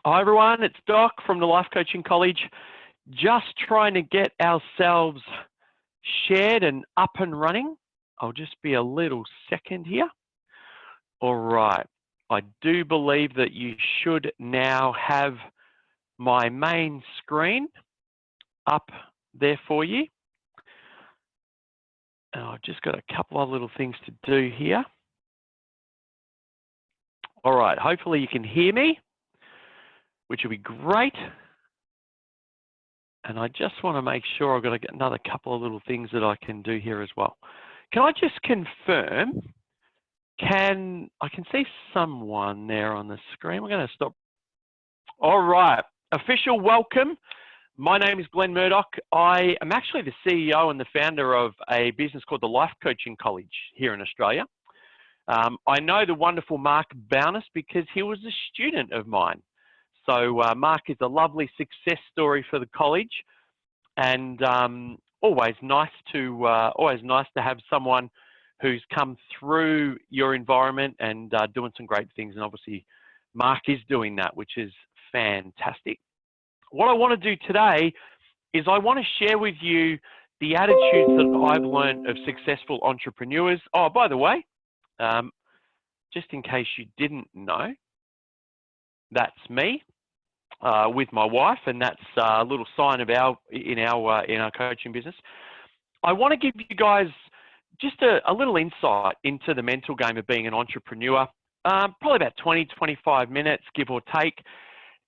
Hi everyone, it's Doc from the Life Coaching College. Just trying to get ourselves shared and up and running. I'll just be a little second here. All right, I do believe that you should now have my main screen up there for you. I've just got a couple of little things to do here. All right, hopefully you can hear me, which will be great. And I just want to make sure I've got to get another couple of little things that I can do here as well. Can I just confirm, I can see someone there on the screen. We're going to stop. All right, official welcome. My name is Glen Murdock. I am actually the CEO and the founder of a business called the Life Coaching College here in Australia. I know the wonderful Mark Bowness because he was a student of mine. So Mark is a lovely success story for the college, and always nice to have someone who's come through your environment and doing some great things. And obviously, Mark is doing that, which is fantastic. What I want to do today is I want to share with you the attitudes that I've learned of successful entrepreneurs. Oh, by the way, just in case you didn't know, that's me. With my wife, and that's a little sign of in our coaching business. I want to give you guys just a little insight into the mental game of being an entrepreneur, probably about 20-25 minutes, give or take.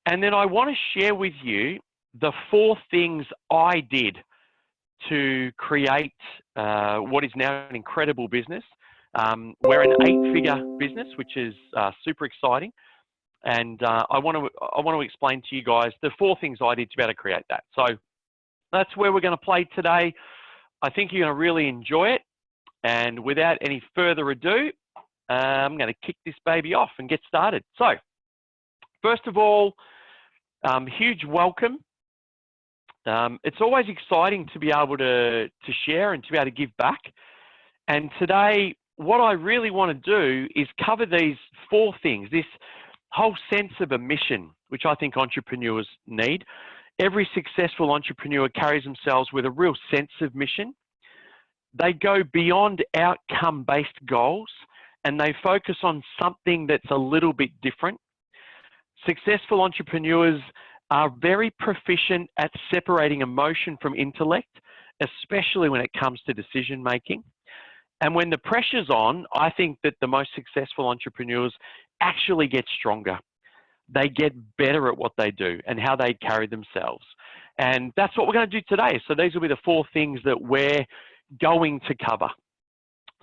And then I want to share with you the 4 things I did to create what is now an incredible business. We're an 8-figure business, which is super exciting. And I want to explain to you guys the 4 things I did to be able to create that. So that's where we're going to play today. I think you're going to really enjoy it. And without any further ado, I'm going to kick this baby off and get started. So first of all, huge welcome. It's always exciting to be able to share and to be able to give back. And today, what I really want to do is cover these 4 things. This whole sense of a mission, which I think entrepreneurs need. Every successful entrepreneur carries themselves with a real sense of mission. They go beyond outcome-based goals and they focus on something that's a little bit different. Successful entrepreneurs are very proficient at separating emotion from intellect, especially when it comes to decision making. And when the pressure's on, I think that the most successful entrepreneurs actually get stronger. They get better at what they do and how they carry themselves. And that's what we're going to do today. So these will be the 4 things that we're going to cover.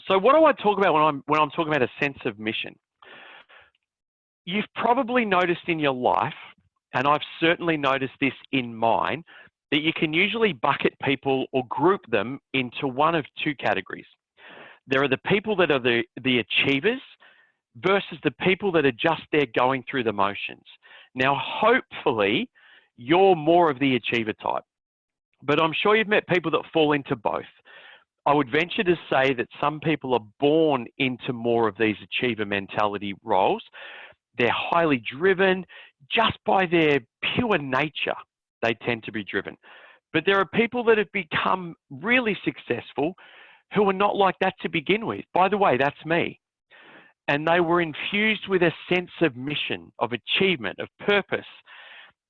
So what do I talk about when I'm talking about a sense of mission? You've probably noticed in your life, and I've certainly noticed this in mine, that you can usually bucket people or group them into one of 2 categories. There are the people that are the achievers versus the people that are just there going through the motions. Now, hopefully, you're more of the achiever type, but I'm sure you've met people that fall into both. I would venture to say that some people are born into more of these achiever mentality roles. They're highly driven just by their pure nature. They tend to be driven. But there are people that have become really successful who are not like that to begin with. By the way, that's me. And they were infused with a sense of mission, of achievement, of purpose,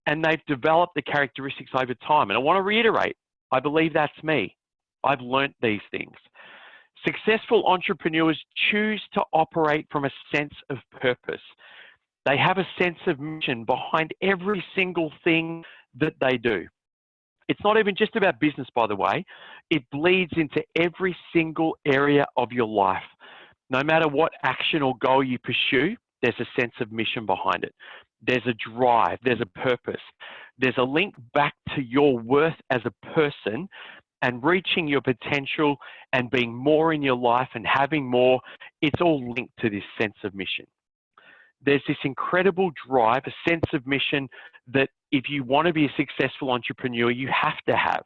and they've developed the characteristics over time. And I want to reiterate, I believe that's me. I've learnt these things. Successful entrepreneurs choose to operate from a sense of purpose. They have a sense of mission behind every single thing that they do. It's not even just about business, by the way. It bleeds into every single area of your life. No matter what action or goal you pursue, there's a sense of mission behind it. There's a drive, there's a purpose. There's a link back to your worth as a person and reaching your potential and being more in your life and having more. It's all linked to this sense of mission. There's this incredible drive, a sense of mission that if you want to be a successful entrepreneur, you have to have.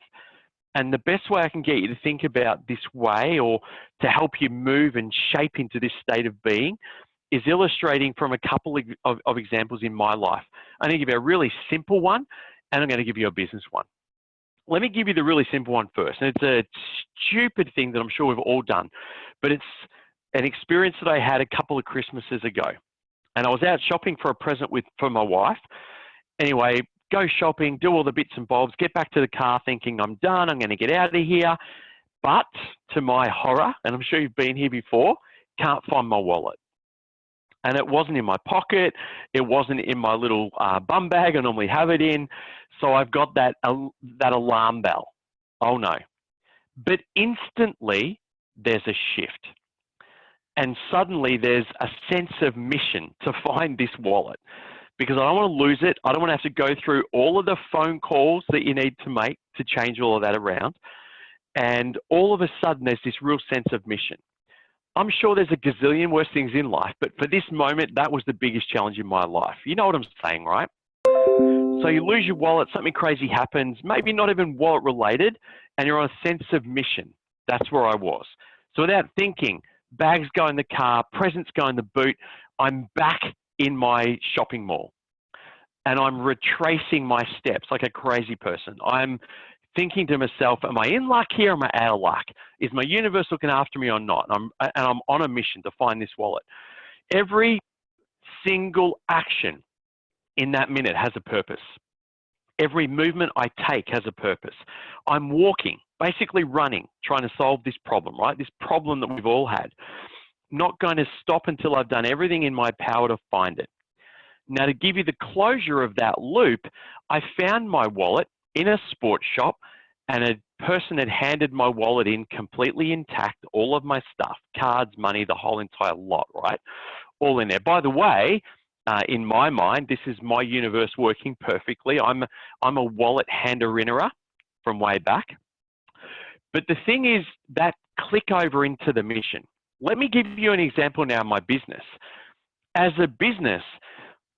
And the best way I can get you to think about this way or to help you move and shape into this state of being is illustrating from a couple of examples in my life. I'm going to give you a really simple one, and I'm going to give you a business one. Let me give you the really simple one first. And it's a stupid thing that I'm sure we've all done, but it's an experience that I had a couple of Christmases ago. And I was out shopping for a present for my wife. Anyway, go shopping, do all the bits and bobs, get back to the car thinking I'm done, I'm going to get out of here. But to my horror, and I'm sure you've been here before, can't find my wallet. And it wasn't in my pocket. It wasn't in my little bum bag I normally have it in. So I've got that alarm bell. Oh no. But instantly there's a shift. And suddenly there's a sense of mission to find this wallet, because I don't want to lose it. I don't want to have to go through all of the phone calls that you need to make to change all of that around. And all of a sudden there's this real sense of mission. I'm sure there's a gazillion worse things in life, but for this moment, that was the biggest challenge in my life. You know what I'm saying, right? So you lose your wallet, something crazy happens, maybe not even wallet related, and you're on a sense of mission. That's where I was. So without thinking, bags go in the car, presents go in the boot, I'm back in my shopping mall. And I'm retracing my steps like a crazy person. I'm thinking to myself, am I in luck here or am I out of luck? Is my universe looking after me or not? And I'm on a mission to find this wallet. Every single action in that minute has a purpose. Every movement I take has a purpose. I'm walking, basically running, trying to solve this problem, right? This problem that we've all had. Not going to stop until I've done everything in my power to find it. Now, to give you the closure of that loop, I found my wallet in a sports shop, and a person had handed my wallet in completely intact, all of my stuff, cards, money, the whole entire lot, right? All in there. By the way, in my mind, this is my universe working perfectly. I'm a wallet hander-innerer from way back. But the thing is that click over into the mission. Let me give you an example now in my business. As a business,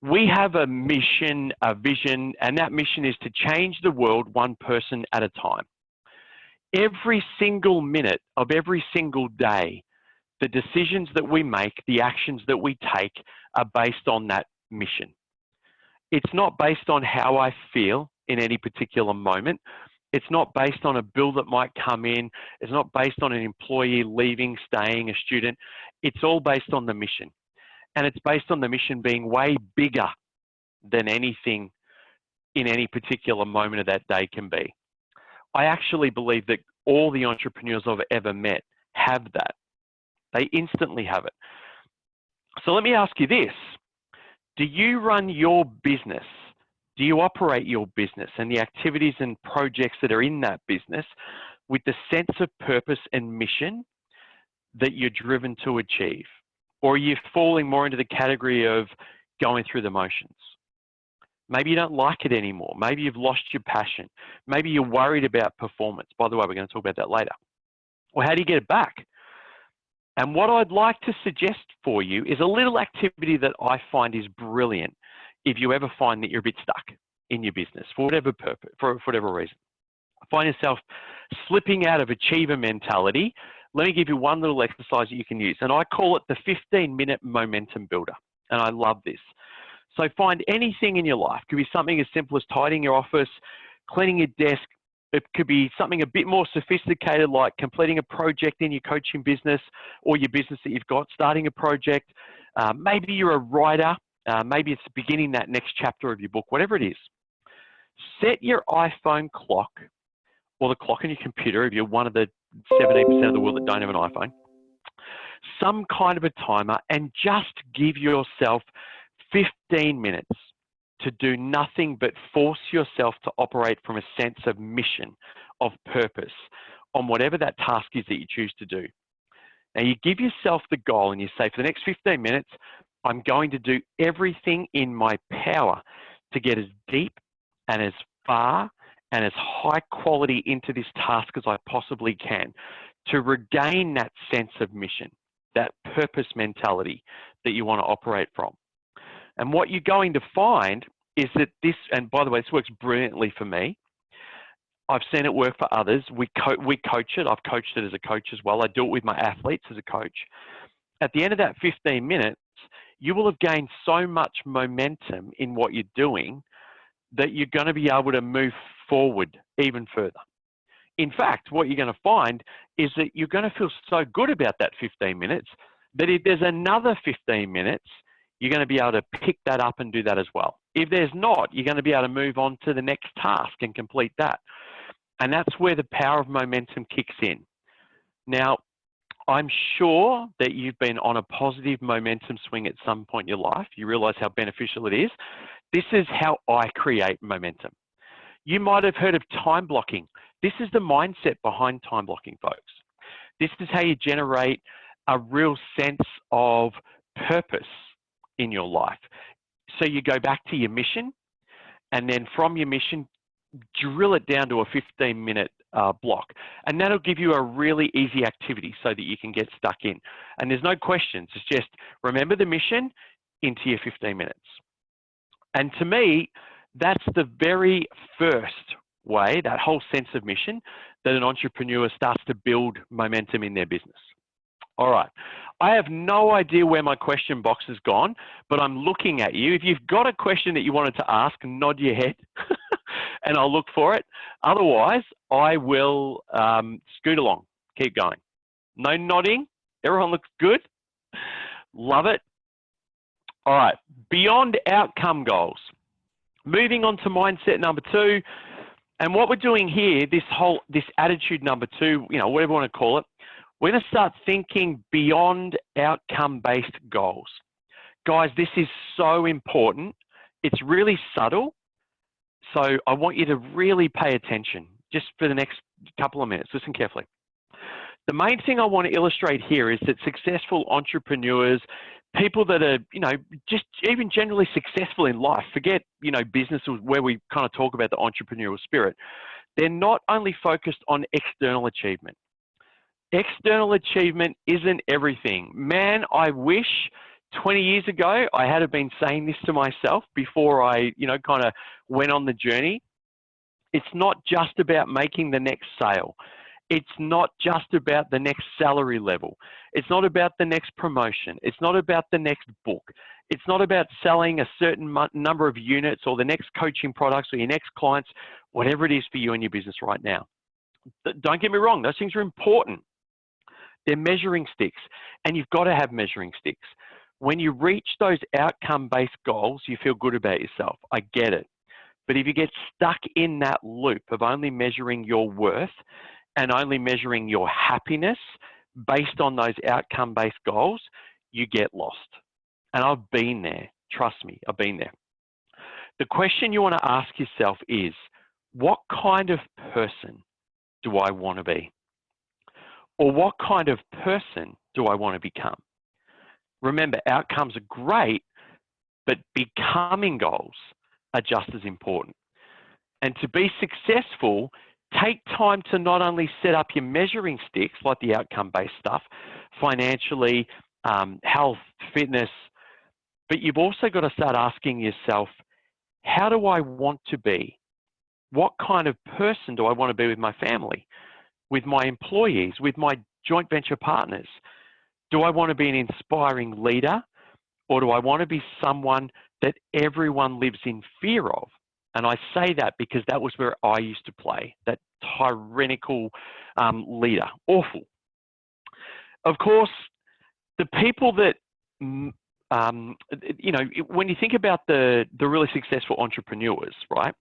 we have a mission, a vision, and that mission is to change the world one person at a time. Every single minute of every single day, the decisions that we make, the actions that we take are based on that mission. It's not based on how I feel in any particular moment. It's not based on a bill that might come in. It's not based on an employee leaving, staying, a student. It's all based on the mission. And it's based on the mission being way bigger than anything in any particular moment of that day can be. I actually believe that all the entrepreneurs I've ever met have that. They instantly have it. So let me ask you this. Do you run your business? Do you operate your business and the activities and projects that are in that business with the sense of purpose and mission that you're driven to achieve? Or are you falling more into the category of going through the motions? Maybe you don't like it anymore. Maybe you've lost your passion. Maybe you're worried about performance. By the way, we're going to talk about that later. Well, how do you get it back? And what I'd like to suggest for you is a little activity that I find is brilliant if you ever find that you're a bit stuck in your business for whatever purpose, for whatever reason. Find yourself slipping out of achiever mentality. Let me give you one little exercise that you can use, and I call it the 15-minute momentum builder, and I love this. So find anything in your life. It could be something as simple as tidying your office, cleaning your desk. It could be something a bit more sophisticated, like completing a project in your coaching business or your business that you've got, starting a project. Maybe you're a writer. Maybe it's beginning that next chapter of your book, whatever it is. Set your iPhone clock or the clock on your computer, if you're one of the 17% of the world that don't have an iPhone, some kind of a timer, and just give yourself 15 minutes to do nothing but force yourself to operate from a sense of mission, of purpose, on whatever that task is that you choose to do. Now you give yourself the goal and you say, for the next 15 minutes, I'm going to do everything in my power to get as deep and as far and as high quality into this task as I possibly can to regain that sense of mission, that purpose mentality that you want to operate from. And what you're going to find is that this, and by the way, this works brilliantly for me. I've seen it work for others. We coach it. I've coached it as a coach as well. I do it with my athletes as a coach. at the end of that 15 minutes, you will have gained so much momentum in what you're doing that you're going to be able to move forward even further. In fact, what you're going to find is that you're going to feel so good about that 15 minutes that if there's another 15 minutes, you're going to be able to pick that up and do that as well. If there's not, you're going to be able to move on to the next task and complete that. And that's where the power of momentum kicks in. Now, I'm sure that you've been on a positive momentum swing at some point in your life. You realize how beneficial it is. This is how I create momentum. You might have heard of time blocking. This is the mindset behind time blocking, folks. This is how you generate a real sense of purpose in your life. So you go back to your mission, and then from your mission, drill it down to a 15-minute block. And that'll give you a really easy activity so that you can get stuck in. And there's no questions. It's just remember the mission into your 15 minutes. And to me, that's the very first way, that whole sense of mission, that an entrepreneur starts to build momentum in their business. All right. I have no idea where my question box has gone, but I'm looking at you. If you've got a question that you wanted to ask, nod your head and I'll look for it. Otherwise, I will scoot along. Keep going. No nodding. Everyone looks good. Love it. All right. Beyond outcome goals. Moving on to mindset number 2. And what we're doing here, this attitude number 2, whatever you want to call it, we're going to start thinking beyond outcome-based goals. Guys, this is so important. It's really subtle. So I want you to really pay attention just for the next couple of minutes. Listen carefully. The main thing I want to illustrate here is that successful entrepreneurs, people that are, just even generally successful in life, forget, business where we kind of talk about the entrepreneurial spirit. They're not only focused on external achievement. External achievement isn't everything. Man, I wish 20 years ago I had been saying this to myself before I, kind of went on the journey. It's not just about making the next sale. It's not just about the next salary level. It's not about the next promotion. It's not about the next book. It's not about selling a certain number of units or the next coaching products or your next clients, whatever it is for you in your business right now. Don't get me wrong, those things are important. They're measuring sticks, and you've got to have measuring sticks. When you reach those outcome-based goals, you feel good about yourself. I get it. But if you get stuck in that loop of only measuring your worth and only measuring your happiness based on those outcome-based goals, you get lost. And I've been there. Trust me, I've been there. The question you want to ask yourself is, what kind of person do I want to be? Or what kind of person do I want to become? Remember, outcomes are great, but becoming goals are just as important. And to be successful, take time to not only set up your measuring sticks, like the outcome-based stuff, financially, health, fitness, but you've also got to start asking yourself, how do I want to be? What kind of person do I want to be with my family, with my employees, with my joint venture partners? Do I want to be an inspiring leader, or do I want to be someone that everyone lives in fear of? And I say that because that was where I used to play, that tyrannical leader. Awful. Of course, the people that, when you think about the really successful entrepreneurs, right?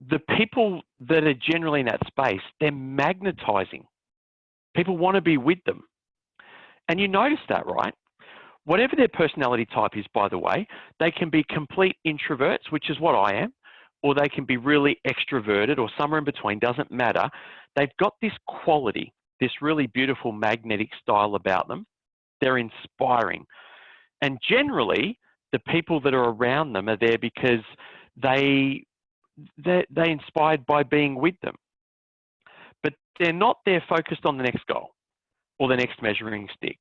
The people that are generally in that space, they're magnetizing. People want to be with them. And you notice that, right? Whatever their personality type is, by the way, they can be complete introverts, which is what I am, or they can be really extroverted or somewhere in between, doesn't matter. They've got this quality, this really beautiful magnetic style about them. They're inspiring. And generally, the people that are around them are there because they're inspired by being with them. But they're not there focused on the next goal or the next measuring stick.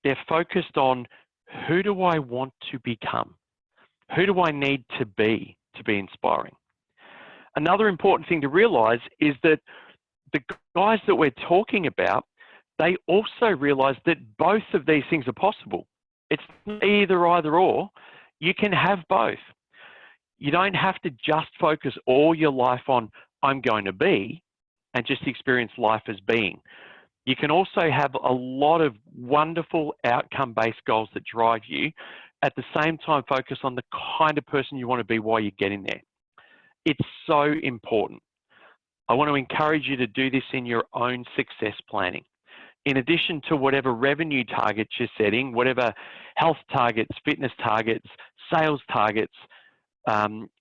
They're focused on, who do I want to become? Who do I need to be inspiring? Another important thing to realize is that the guys that we're talking about, they also realize that both of these things are possible. It's not either or. You can have both. You don't have to just focus all your life on I'm going to be and just experience life as being. You can also have a lot of wonderful outcome-based goals that drive you. At the same time, focus on the kind of person you want to be while you're getting there. It's so important. I want to encourage you to do this in your own success planning. In addition to whatever revenue targets you're setting, whatever health targets, fitness targets, sales targets,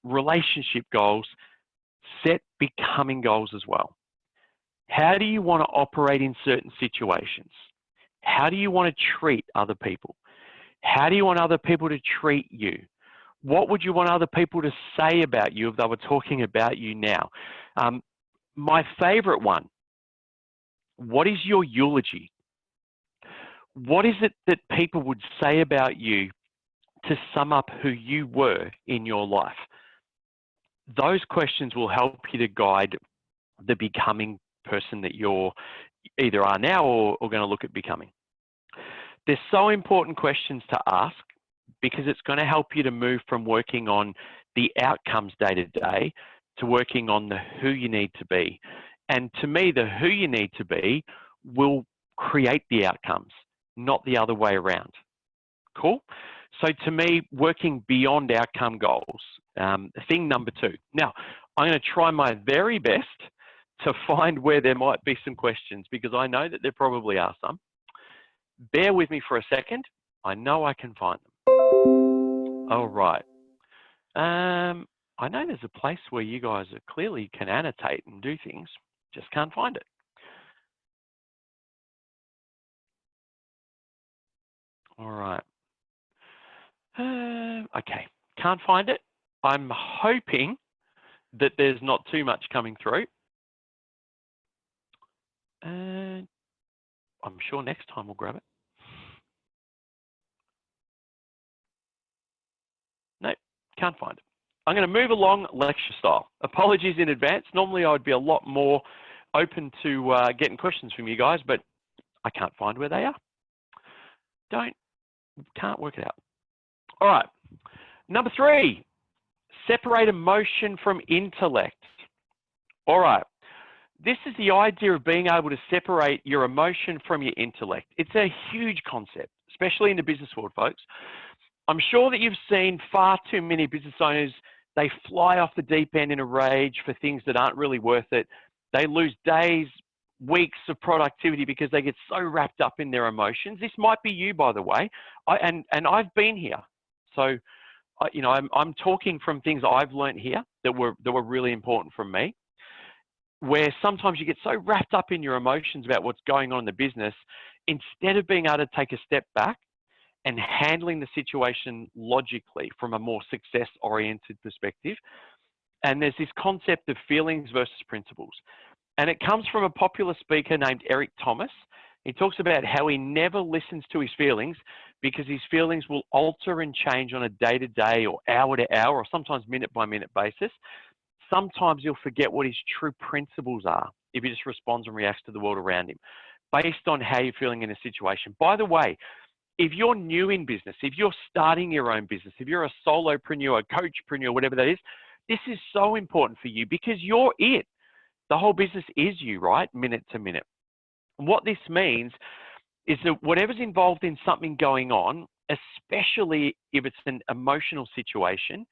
relationship goals, set becoming goals as well. How do you want to operate in certain situations? How do you want to treat other people? How do you want other people to treat you? What would you want other people to say about you if they were talking about you now? My favorite one, what is your eulogy? What is it that people would say about you to sum up who you were in your life? Those questions will help you to guide the becoming person that you're either are now or going to look at becoming. They're so important questions to ask because it's going to help you to move from working on the outcomes day to day to working on the who you need to be. And to me, the who you need to be will create the outcomes, not the other way around. Cool? So to me, working beyond outcome goals, thing number 2. Now, I'm going to try my very best to find where there might be some questions because I know that there probably are some. Bear with me for a second. I know I can find them. All right. I know there's a place where you guys clearly can annotate and do things. Just can't find it. All right. Okay, can't find it. I'm hoping that there's not too much coming through. And I'm sure next time we'll grab it. Nope, can't find it. I'm going to move along lecture style. Apologies in advance. Normally I would be a lot more open to getting questions from you guys, but I can't find where they are. Can't work it out. All right, number 3, separate emotion from intellect. All right, this is the idea of being able to separate your emotion from your intellect. It's a huge concept, especially in the business world, folks. I'm sure that you've seen far too many business owners, they fly off the deep end in a rage for things that aren't really worth it. They lose days, weeks of productivity because they get so wrapped up in their emotions. This might be you, by the way, and I've been here. So, you know, I'm talking from things I've learned here that were really important for me, where sometimes you get so wrapped up in your emotions about what's going on in the business, instead of being able to take a step back and handling the situation logically from a more success-oriented perspective. And there's this concept of feelings versus principles. And it comes from a popular speaker named Eric Thomas. He talks about how he never listens to his feelings because his feelings will alter and change on a day-to-day or hour-to-hour or sometimes minute-by-minute basis. Sometimes you'll forget what his true principles are if he just responds and reacts to the world around him based on how you're feeling in a situation. By the way, if you're new in business, if you're starting your own business, if you're a solopreneur, a coachpreneur, whatever that is, this is so important for you because you're it. The whole business is you, right? Minute to minute. And what this means is that whatever's involved in something going on, especially if it's an emotional situation,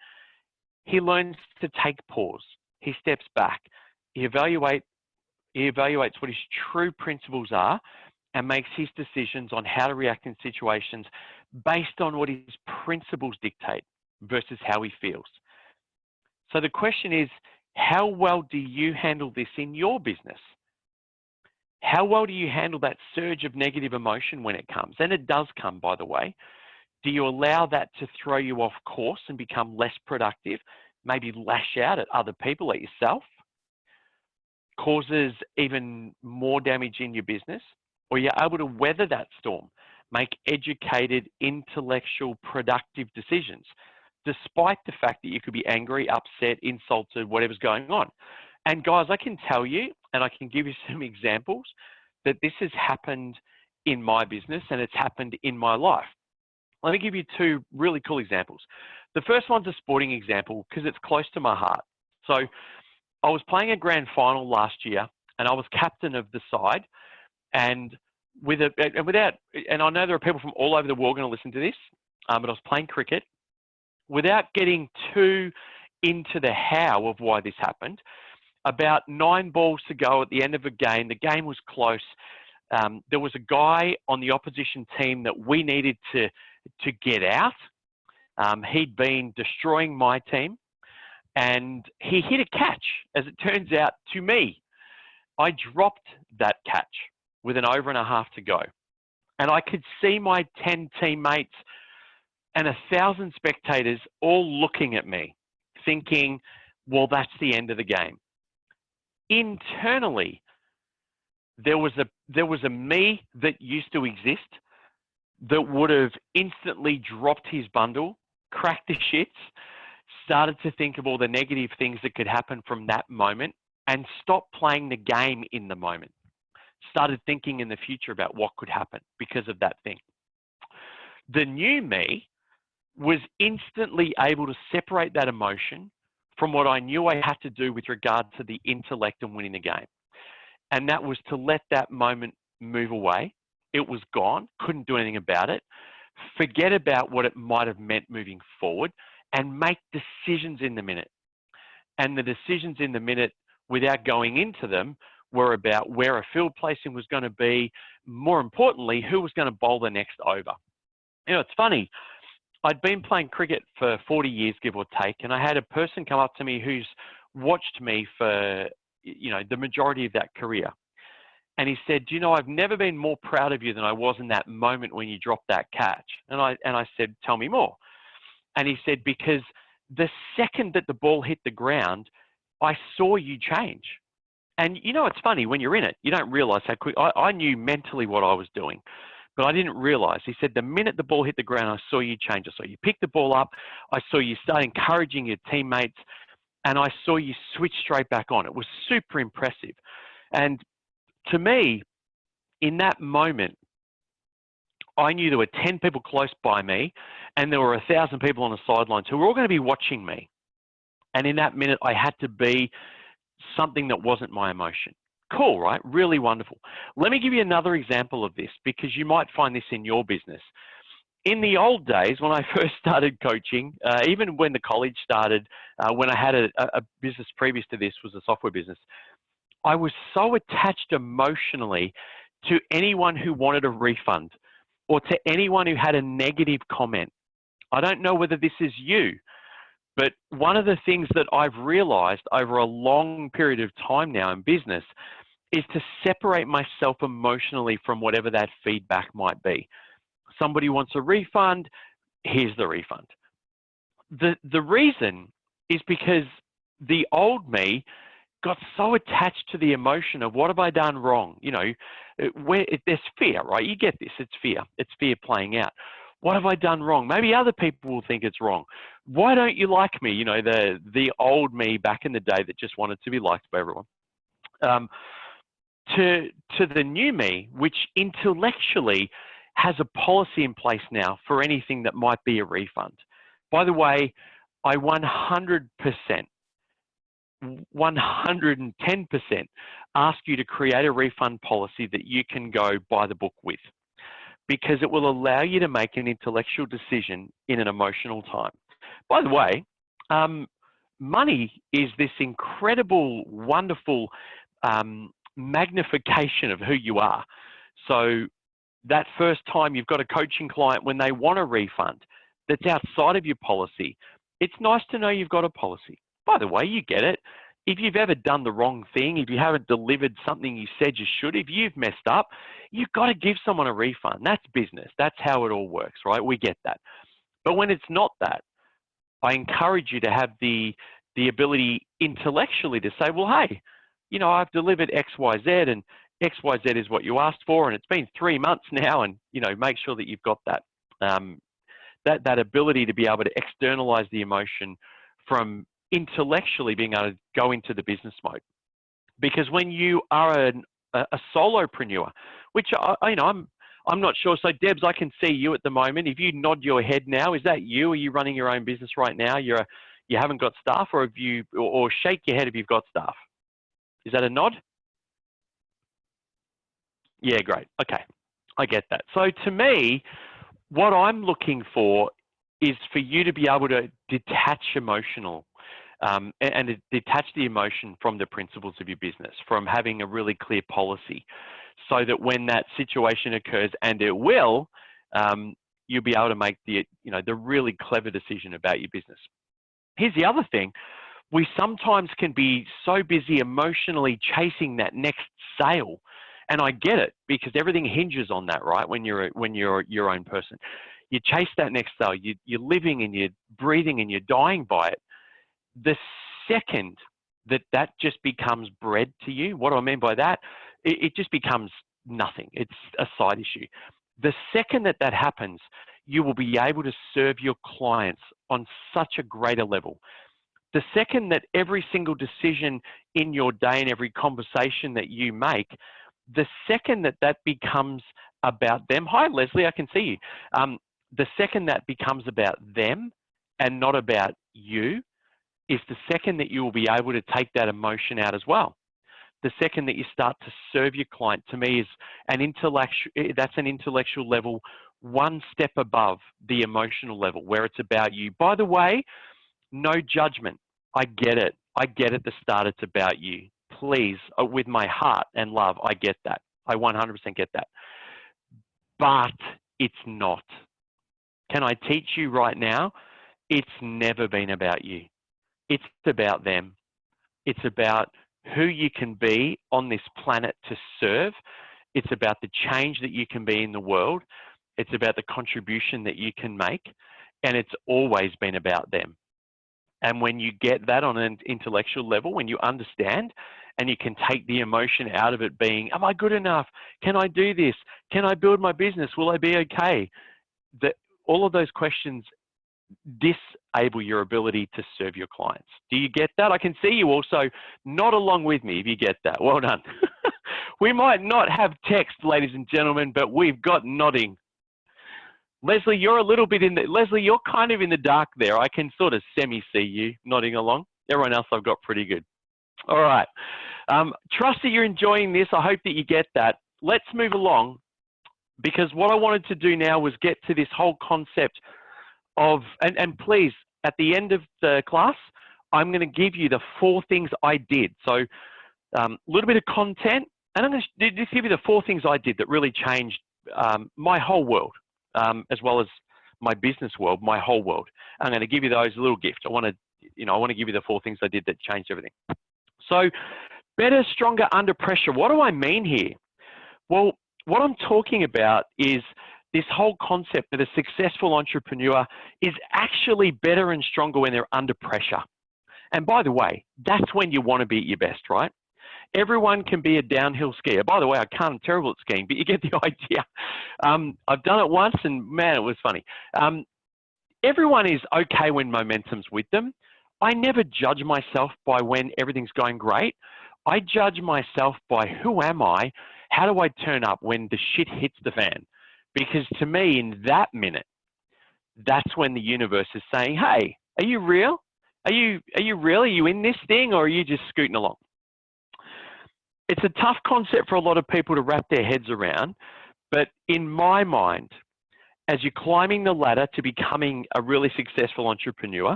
he learns to take pause. He steps back. He evaluates what his true principles are and makes his decisions on how to react in situations based on what his principles dictate versus how he feels. So the question is, how well do you handle this in your business? How well do you handle that surge of negative emotion when it comes? And it does come, by the way. Do you allow that to throw you off course and become less productive? Maybe lash out at other people, at yourself? Causes even more damage in your business? Or you're able to weather that storm, make educated, intellectual, productive decisions, despite the fact that you could be angry, upset, insulted, whatever's going on. And guys, I can tell you, and I can give you some examples, that this has happened in my business and it's happened in my life. Let me give you two really cool examples. The first one's a sporting example because it's close to my heart. So I was playing a grand final last year and I was captain of the side, and and I know there are people from all over the world going to listen to this, but I was playing cricket. Without getting too into the how of why this happened, about 9 balls to go at the end of a game, the game was close. There was a guy on the opposition team that we needed to get out. He'd been destroying my team, and he hit a catch, as it turns out, to me. I dropped that catch with an over and a half to go. And I could see my 10 teammates and 1,000 spectators all looking at me, thinking, well, that's the end of the game. Internally, there was a me that used to exist that would have instantly dropped his bundle, cracked the shits, started to think of all the negative things that could happen from that moment, and stopped playing the game in the moment. Started thinking in the future about what could happen because of that thing. The new me was instantly able to separate that emotion from what I knew I had to do with regard to the intellect and winning the game. And that was to let that moment move away. It was gone, couldn't do anything about it. Forget about what it might have meant moving forward and make decisions in the minute. And the decisions in the minute, without going into them, were about where a field placing was going to be. More importantly, who was going to bowl the next over. You know, it's funny. I'd been playing cricket for 40 years, give or take, and I had a person come up to me who's watched me for, you know, the majority of that career. And he said, do you know, I've never been more proud of you than I was in that moment when you dropped that catch. And I said, tell me more. And he said, because the second that the ball hit the ground, I saw you change. And you know, it's funny, when you're in it, you don't realize how quick. I knew mentally what I was doing, but I didn't realize. He said, the minute the ball hit the ground, I saw you change. I saw you pick the ball up. I saw you start encouraging your teammates, and I saw you switch straight back on. It was super impressive. And to me, in that moment, I knew there were 10 people close by me, and there were 1,000 people on the sidelines who were all going to be watching me. And in that minute, I had to be something that wasn't my emotion. Cool, right? Really wonderful. Let me give you another example of this, because you might find this in your business. In the old days, when I first started coaching, even when the college started, when I had a business previous to this was a software business, I was so attached emotionally to anyone who wanted a refund or to anyone who had a negative comment. I don't know whether this is you, but one of the things that I've realized over a long period of time now in business is to separate myself emotionally from whatever that feedback might be. Somebody wants a refund, here's the refund. The reason is because the old me got so attached to the emotion of what have I done wrong? You know, there's fear, right? You get this, it's fear. It's fear playing out. What have I done wrong? Maybe other people will think it's wrong. Why don't you like me? You know, the old me back in the day that just wanted to be liked by everyone. To the new me, which intellectually has a policy in place now for anything that might be a refund. By the way, I 100%, 110% ask you to create a refund policy that you can go by the book with, because it will allow you to make an intellectual decision in an emotional time. By the way, money is this incredible, wonderful magnification of who you are. So that first time you've got a coaching client, when they want a refund that's outside of your policy, it's nice to know you've got a policy. By the way, you get it. If you've ever done the wrong thing, if you haven't delivered something you said you should, if you've messed up, you've got to give someone a refund. That's business. That's how it all works, right? We get that. But when it's not that, I encourage you to have the ability intellectually to say, well, hey, you know, I've delivered X, Y, Z, and X, Y, Z is what you asked for, and it's been 3 months now, and, you know, make sure that you've got that. That ability to be able to externalize the emotion from intellectually being able to go into the business mode. Because when you are a solopreneur, which I'm not sure. So Debs, I can see you at the moment. If you nod your head now, is that you? Are you running your own business right now? You haven't got staff, or have you, or shake your head if you've got staff. Is that a nod? Yeah, great. Okay, I get that. So to me, what I'm looking for is for you to be able to detach and detach the emotion from the principles of your business, from having a really clear policy, so that when that situation occurs, and it will, you'll be able to make the really clever decision about your business. Here's the other thing. We sometimes can be so busy emotionally chasing that next sale. And I get it, because everything hinges on that, right? When you're your own person, you chase that next sale. You're living and you're breathing and you're dying by it. The second that just becomes bread to you, what do I mean by that? It just becomes nothing. It's a side issue. The second that happens, you will be able to serve your clients on such a greater level. The second that every single decision in your day and every conversation that you make, the second that becomes about them. Hi, Leslie, I can see you. The second that becomes about them and not about you is the second that you will be able to take that emotion out as well. The second that you start to serve your client, to me, is an intellectual level, one step above the emotional level, where it's about you. By the way, no judgment. I get it. I get at the start it's about you. Please, with my heart and love, I get that. I 100% get that. But it's not. Can I teach you right now? It's never been about you. It's about them. It's about who you can be on this planet to serve. It's about the change that you can be in the world. It's about the contribution that you can make. And it's always been about them. And when you get that on an intellectual level, when you understand and you can take the emotion out of it being, am I good enough? Can I do this? Can I build my business? Will I be okay? All of those questions disable your ability to serve your clients. Do you get that? I can see you also nod along with me if you get that. Well done. We might not have text, ladies and gentlemen, but we've got nodding. Leslie, you're a little bit Leslie, you're kind of in the dark there. I can sort of semi-see you nodding along. Everyone else I've got pretty good. All right. Trust that you're enjoying this. I hope that you get that. Let's move along, because what I wanted to do now was get to this whole concept of, and please, at the end of the class, I'm going to give you the 4 things I did. So a little bit of content, and I'm going to just give you the 4 things I did that really changed my whole world. As well as my business world, my whole world. I'm going to give you those little gifts. I want to give you the 4 things I did that changed everything. So, better, stronger under pressure. What do I mean here? Well, what I'm talking about is this whole concept that a successful entrepreneur is actually better and stronger when they're under pressure. And by the way, that's when you want to be at your best, right? Everyone can be a downhill skier. By the way, I'm terrible at skiing, but you get the idea. I've done it once, and man, it was funny. Everyone is okay when momentum's with them. I never judge myself by when everything's going great. I judge myself by who am I, how do I turn up when the shit hits the fan? Because to me, in that minute, that's when the universe is saying, hey, are you real? Are you real? Are you in this thing, or are you just scooting along? It's a tough concept for a lot of people to wrap their heads around, but in my mind, as you're climbing the ladder to becoming a really successful entrepreneur,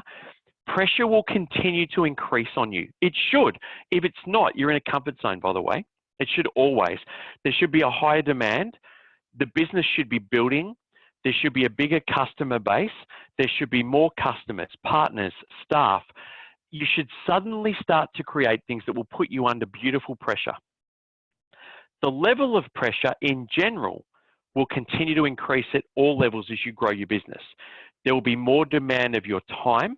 pressure will continue to increase on you. It should. If it's not, you're in a comfort zone, by the way. It should always. There should be a higher demand. The business should be building. There should be a bigger customer base. There should be more customers, partners, staff. You should suddenly start to create things that will put you under beautiful pressure. The level of pressure in general will continue to increase at all levels as you grow your business. There will be more demand of your time.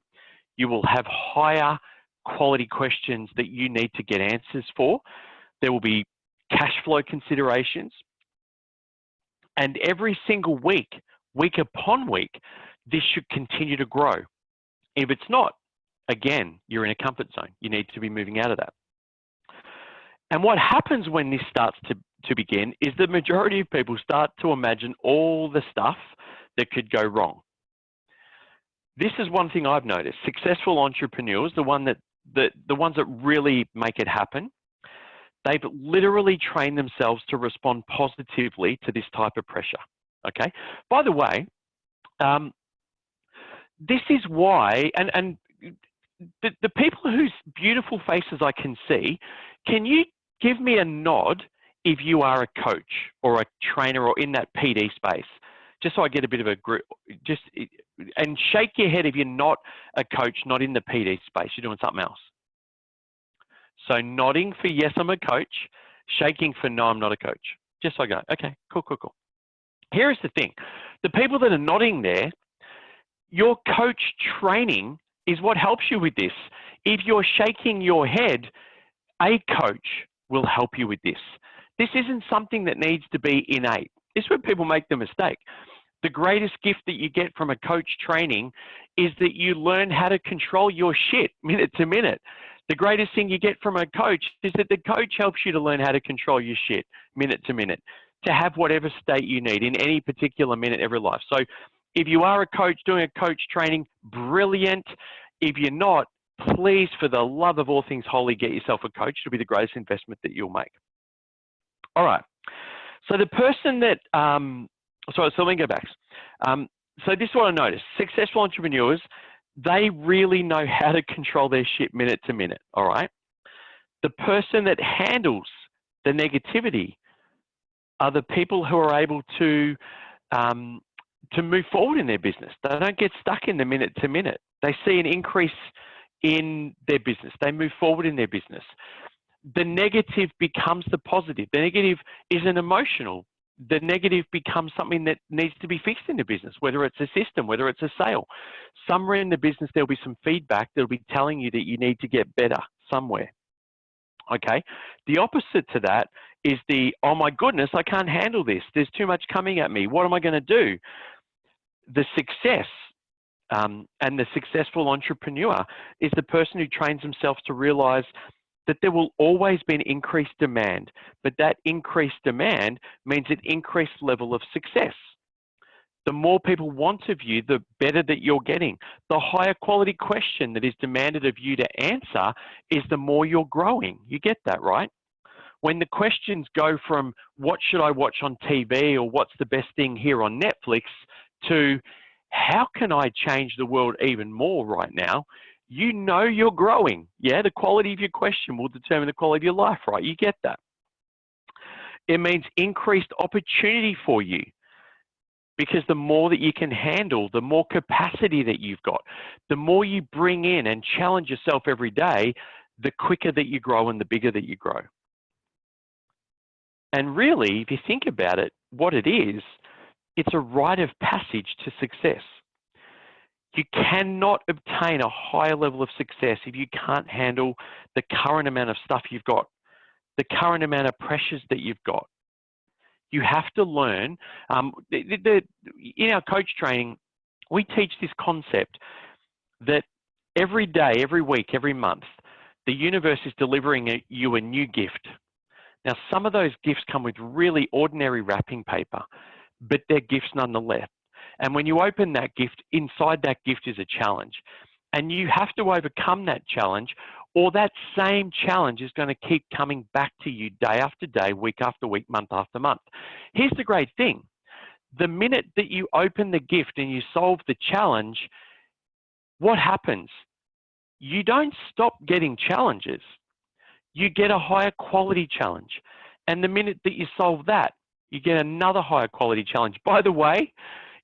You will have higher quality questions that you need to get answers for. There will be cash flow considerations. And every single week, week upon week, this should continue to grow. If it's not, again, you're in a comfort zone. You need to be moving out of that. And what happens when this starts to begin is the majority of people start to imagine all the stuff that could go wrong. This is one thing I've noticed. Successful entrepreneurs, the ones that really make it happen, they've literally trained themselves to respond positively to this type of pressure. Okay. By the way, this is why, and the people whose beautiful faces I can see, can you give me a nod if you are a coach or a trainer or in that PD space? Just so I get a bit of a group, and shake your head if you're not a coach, not in the PD space, you're doing something else. So nodding for yes, I'm a coach, shaking for no, I'm not a coach. Just so I go, okay, cool, cool, cool. Here's the thing. The people that are nodding there, your coach training is what helps you with this. If you're shaking your head, a coach will help you with this. This isn't something that needs to be innate. This is where people make the mistake. The greatest gift that you get from a coach training is that you learn how to control your shit minute to minute. The greatest thing you get from a coach is that the coach helps you to learn how to control your shit minute to minute, to have whatever state you need in any particular minute of your life. So if you are a coach doing a coach training, brilliant. If you're not, please, for the love of all things holy, get yourself a coach. It'll be the greatest investment that you'll make. All right. So the person that, so let me go back. So this is what I noticed. Successful entrepreneurs, they really know how to control their shit minute to minute, all right? The person that handles the negativity are the people who are able to move forward in their business. They don't get stuck in the minute to minute. They see an increase in their business. They move forward in their business. The negative becomes the positive. The negative isn't emotional. The negative becomes something that needs to be fixed in the business, whether it's a system, whether it's a sale. Somewhere in the business, there'll be some feedback that'll be telling you that you need to get better somewhere. Okay. The opposite to that is the, oh my goodness, I can't handle this. There's too much coming at me. What am I going to do? The success and the successful entrepreneur is the person who trains themselves to realize that there will always be an increased demand, but that increased demand means an increased level of success. The more people want of you, the better that you're getting. The higher quality question that is demanded of you to answer is the more you're growing. You get that, right? When the questions go from what should I watch on TV or what's the best thing here on Netflix to how can I change the world even more right now, you know you're growing. Yeah, the quality of your question will determine the quality of your life, right? You get that. It means increased opportunity for you because the more that you can handle, the more capacity that you've got, the more you bring in and challenge yourself every day, the quicker that you grow and the bigger that you grow. And really, if you think about it, what it is, it's a rite of passage to success. You cannot obtain a higher level of success if you can't handle the current amount of stuff you've got, the current amount of pressures that you've got. You have to learn. In our coach training, we teach this concept that every day, every week, every month, the universe is delivering you a new gift. Now, some of those gifts come with really ordinary wrapping paper, but they're gifts nonetheless. And when you open that gift, inside that gift is a challenge. And you have to overcome that challenge, or that same challenge is going to keep coming back to you day after day, week after week, month after month. Here's the great thing. The minute that you open the gift and you solve the challenge, what happens? You don't stop getting challenges. You get a higher quality challenge. And the minute that you solve that, you get another higher quality challenge. By the way,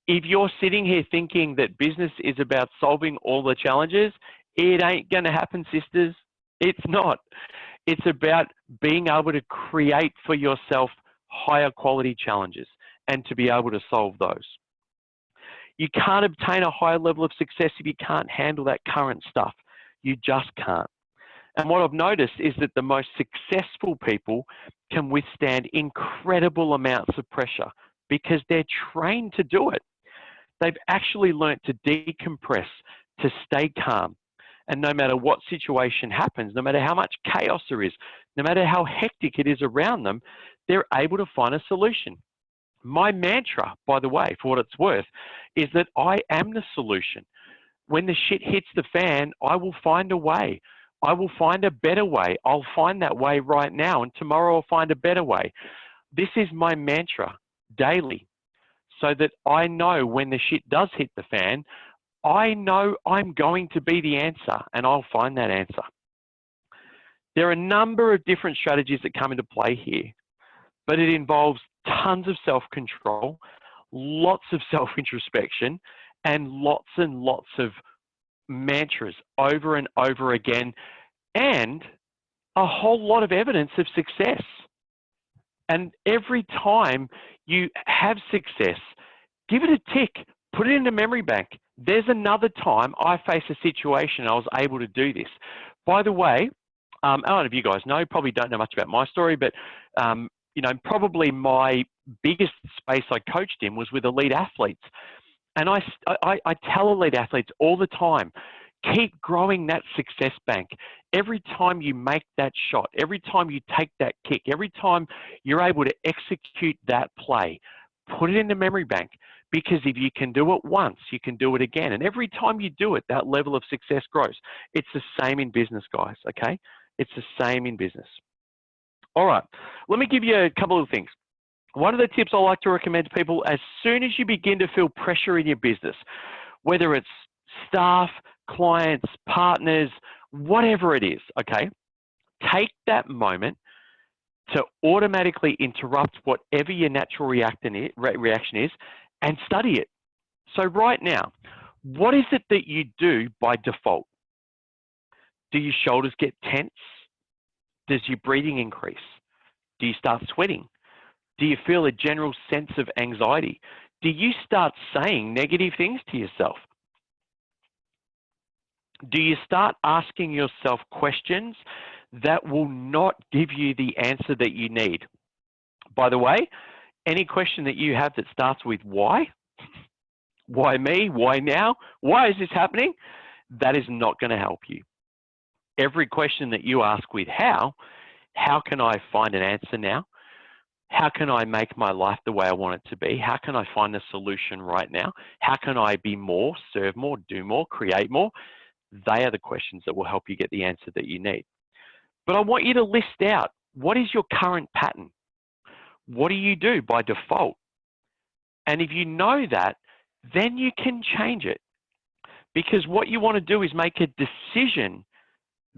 if you're sitting here thinking that business is about solving all the challenges, it ain't going to happen, sisters. It's not. It's about being able to create for yourself higher quality challenges and to be able to solve those. You can't obtain a higher level of success if you can't handle that current stuff. You just can't. And what I've noticed is that the most successful people can withstand incredible amounts of pressure because they're trained to do it. They've actually learnt to decompress, to stay calm. And no matter what situation happens, no matter how much chaos there is, no matter how hectic it is around them, they're able to find a solution. My mantra, by the way, for what it's worth, is that I am the solution. When the shit hits the fan, I will find a way. I will find a better way. I'll find that way right now, and tomorrow I'll find a better way. This is my mantra daily, so that I know when the shit does hit the fan, I know I'm going to be the answer, and I'll find that answer. There are a number of different strategies that come into play here, but it involves tons of self-control, lots of self-introspection, and lots of mantras over and over again, and a whole lot of evidence of success. And every time you have success, give it a tick, put it in the memory bank. There's another time I faced a situation I was able to do this. By the way, I don't know if you guys know, probably don't know much about my story, but you know, probably my biggest space I coached in was with elite athletes. And I tell elite athletes all the time, keep growing that success bank. Every time you make that shot, every time you take that kick, every time you're able to execute that play, put it in the memory bank. Because if you can do it once, you can do it again. And every time you do it, that level of success grows. It's the same in business, guys, okay? It's the same in business. All right, let me give you a couple of things. One of the tips I like to recommend to people, as soon as you begin to feel pressure in your business, whether it's staff, clients, partners, whatever it is, okay, take that moment to automatically interrupt whatever your natural reaction is and study it. So right now, what is it that you do by default? Do your shoulders get tense? Does your breathing increase? Do you start sweating? Do you feel a general sense of anxiety? Do you start saying negative things to yourself? Do you start asking yourself questions that will not give you the answer that you need? By the way, any question that you have that starts with why? Why me? Why now? Why is this happening? That is not going to help you. Every question that you ask with how can I find an answer now? How can I make my life the way I want it to be? How can I find a solution right now? How can I be more, serve more, do more, create more? They are the questions that will help you get the answer that you need. But I want you to list out, what is your current pattern? What do you do by default? And if you know that, then you can change it. Because what you want to do is make a decision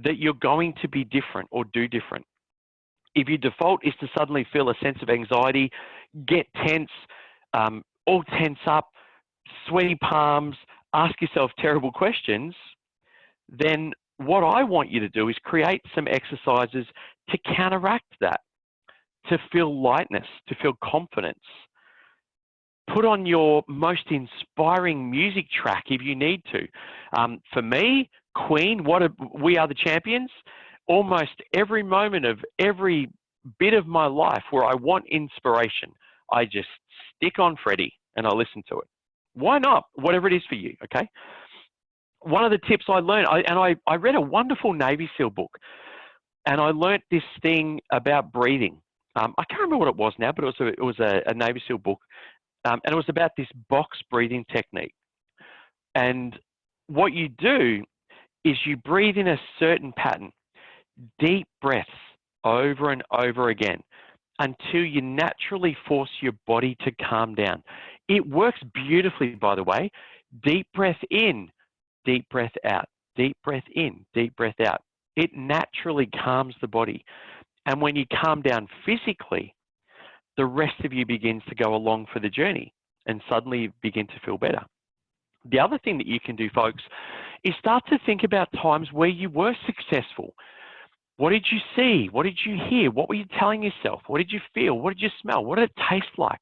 that you're going to be different or do different. If your default is to suddenly feel a sense of anxiety, get tense, all tense up, sweaty palms, ask yourself terrible questions, then what I want you to do is create some exercises to counteract that, to feel lightness, to feel confidence. Put on your most inspiring music track if you need to. For me, Queen, We Are the Champions. Almost every moment of every bit of my life where I want inspiration, I just stick on Freddie and I listen to it. Why not? Whatever it is for you, okay? One of the tips I learned, I read a wonderful Navy SEAL book, and I learned this thing about breathing. I can't remember what it was now, but it was a Navy SEAL book, and it was about this box breathing technique. And what you do is you breathe in a certain pattern, deep breaths over and over again until you naturally force your body to calm down. It works beautifully, by the way. Deep breath in, deep breath out, deep breath in, deep breath out. It naturally calms the body. And when you calm down physically, the rest of you begins to go along for the journey and suddenly you begin to feel better. The other thing that you can do, folks, is start to think about times where you were successful. What did you see? What did you hear? What were you telling yourself? What did you feel? What did you smell? What did it taste like?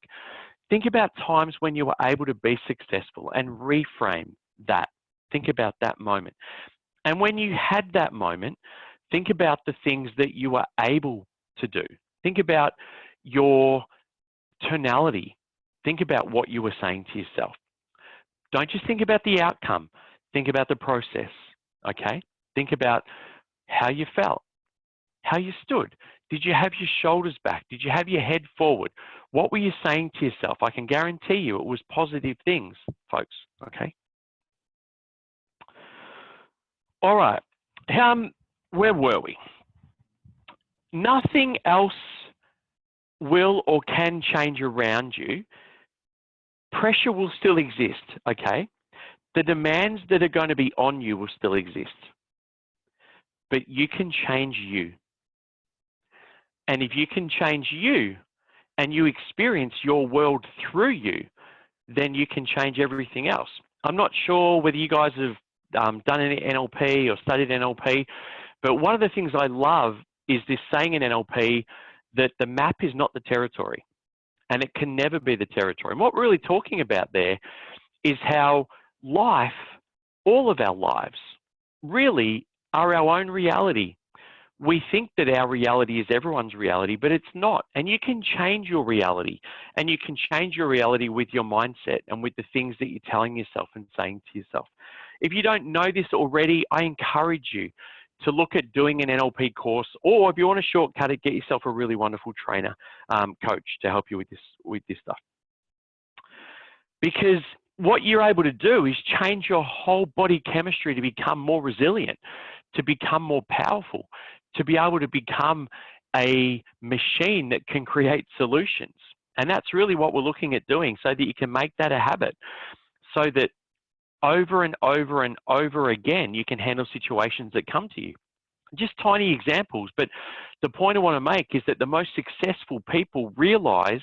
Think about times when you were able to be successful and reframe that. Think about that moment. And when you had that moment, think about the things that you were able to do. Think about your tonality. Think about what you were saying to yourself. Don't just think about the outcome. Think about the process, okay? Think about how you felt. how you stood? Did you have your shoulders back? Did you have your head forward? What were you saying to yourself? I can guarantee you it was positive things, folks, okay? All right, where were we? Nothing else will or can change around you. Pressure will still exist, okay? The demands that are going to be on you will still exist. But you can change you. And if you can change you and you experience your world through you, then you can change everything else. I'm not sure whether you guys have done any NLP or studied NLP, but one of the things I love is this saying in NLP that the map is not the territory, and it can never be the territory. And what we're really talking about there is how life, all of our lives, really are our own reality. We think that our reality is everyone's reality, but it's not. And you can change your reality, and you can change your reality with your mindset and with the things that you're telling yourself and saying to yourself. If you don't know this already, I encourage you to look at doing an NLP course, or if you want to shortcut it, get yourself a really wonderful trainer, coach to help you with this stuff. Because what you're able to do is change your whole body chemistry to become more resilient, to become more powerful, to be able to become a machine that can create solutions. And that's really what we're looking at doing, so that you can make that a habit, so that over and over and over again, you can handle situations that come to you. Just tiny examples, but the point I want to make is that the most successful people realize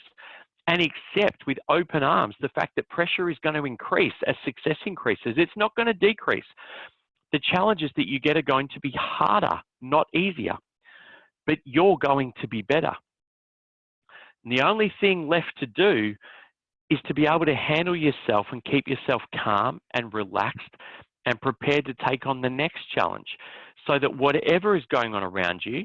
and accept with open arms the fact that pressure is going to increase as success increases. It's not going to decrease. The challenges that you get are going to be harder, not easier, but you're going to be better. And the only thing left to do is to be able to handle yourself and keep yourself calm and relaxed and prepared to take on the next challenge, so that whatever is going on around you,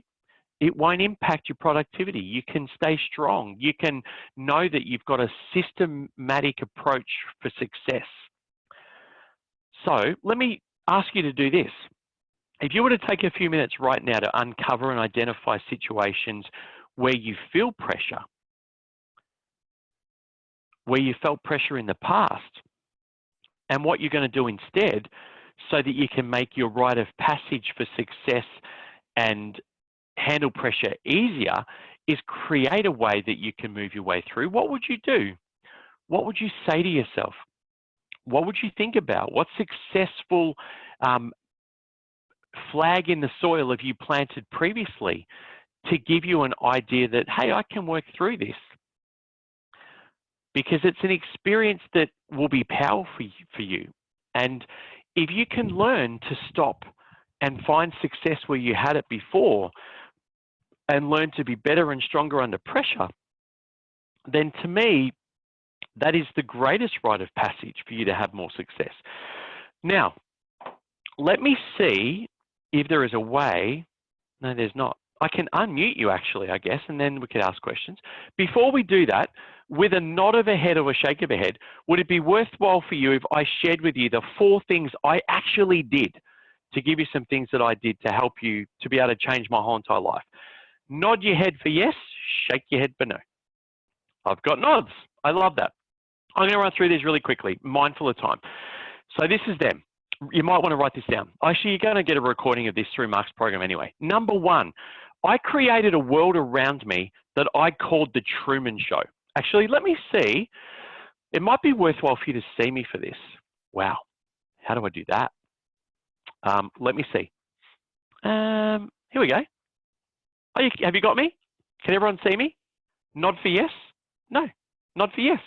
it won't impact your productivity. You can stay strong. You can know that you've got a systematic approach for success. So let me ask you to do this. If you were to take a few minutes right now to uncover and identify situations where you feel pressure, where you felt pressure in the past, and what you're going to do instead so that you can make your rite of passage for success and handle pressure easier, is create a way that you can move your way through. What would you do? What would you say to yourself? What would you think about? What successful flag in the soil have you planted previously to give you an idea that, hey, I can work through this? Because it's an experience that will be powerful for you. And if you can learn to stop and find success where you had it before, and learn to be better and stronger under pressure, then to me, that is the greatest rite of passage for you to have more success. Now, let me see if there is a way. No, there's not. I can unmute you actually, I guess, and then we could ask questions. Before we do that, with a nod of a head or a shake of a head, would it be worthwhile for you if I shared with you the 4 things I actually did to give you some things that I did to help you to be able to change my whole entire life? Nod your head for yes, shake your head for no. I've got nods. I love that. I'm going to run through these really quickly, mindful of time. So this is them. You might want to write this down. Actually, you're going to get a recording of this through Mark's program anyway. Number 1, I created a world around me that I called the Truman Show. Actually, let me see. It might be worthwhile for you to see me for this. Wow. How do I do that? Let me see. Here we go. Oh, have you got me? Can everyone see me? Nod for yes? No. Nod for yes.